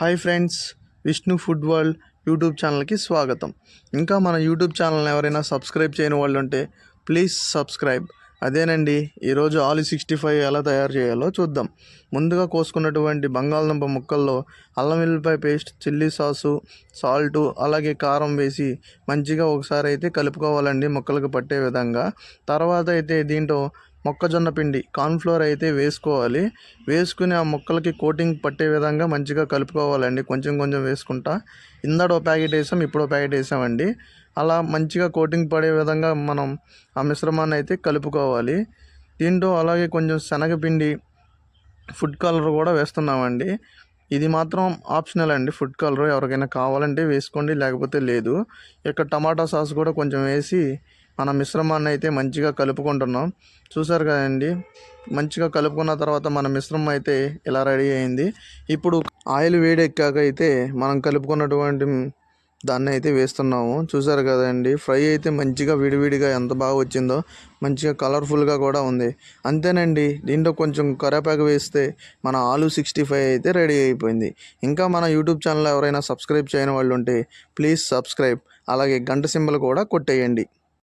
Hi friends, Vishnu food world YouTube ఛానల్కి స్వాగతం. ఇంకా మన యూట్యూబ్ ఛానల్ని ఎవరైనా సబ్స్క్రైబ్ చేయని వాళ్ళు ఉంటే ప్లీజ్ సబ్స్క్రైబ్. అదేనండి, ఈరోజు ఆలు 65 ఎలా తయారు చేయాలో చూద్దాం. ముందుగా కోసుకున్నటువంటి బంగాళదుంప ముక్కల్లో అల్లం వెల్లుల్లిపాయ పేస్ట్, చిల్లీ సాసు, సాల్టు, అలాగే కారం వేసి మంచిగా ఒకసారి అయితే కలుపుకోవాలండి ముక్కలకు పట్టే విధంగా. తర్వాత అయితే దీంట్లో మొక్కజొన్న పిండి కార్న్ఫ్లోర్ అయితే వేసుకోవాలి. వేసుకుని ఆ ముక్కలకి కోటింగ్ పట్టే విధంగా మంచిగా కలుపుకోవాలండి. కొంచెం కొంచెం వేసుకుంటా. ఇందాడ ఒక ప్యాకెట్ వేసాం, ఇప్పుడు ఒక ప్యాకెట్ వేసామండి. అలా మంచిగా కోటింగ్ పడే విధంగా మనం ఆ మిశ్రమాన్ని అయితే కలుపుకోవాలి. దీంట్లో అలాగే కొంచెం శనగపిండి, ఫుడ్ కలర్ కూడా వేస్తున్నామండి. ఇది మాత్రం ఆప్షనల్ అండి. ఫుడ్ కలర్ ఎవరికైనా కావాలంటే వేసుకోండి, లేకపోతే లేదు. ఇక్కడ టమాటా సాస్ కూడా కొంచెం వేసి మన మిశ్రమాన్ని అయితే మంచిగా కలుపుకుంటున్నాం. చూసారు కదండి, మంచిగా కలుపుకున్న తర్వాత మన మిశ్రమం అయితే ఇలా రెడీ అయింది. ఇప్పుడు ఆయిల్ వేడెక్కాక అయితే మనం కలుపుకున్నటువంటి దాన్ని అయితే వేస్తున్నాము. చూసారు కదండి, ఫ్రై అయితే మంచిగా విడివిడిగా ఎంత బాగా వచ్చిందో, మంచిగా కలర్ఫుల్గా కూడా ఉంది. అంతేనండి, దీంట్లో కొంచెం కరివేపాకు వేస్తే మన ఆలు 65 అయితే రెడీ అయిపోయింది. ఇంకా మన యూట్యూబ్ ఛానల్ ఎవరైనా సబ్స్క్రైబ్ చేయని వాళ్ళు ఉంటే ప్లీజ్ సబ్స్క్రైబ్, అలాగే గంట సింబల్ కూడా కొట్టేయండి.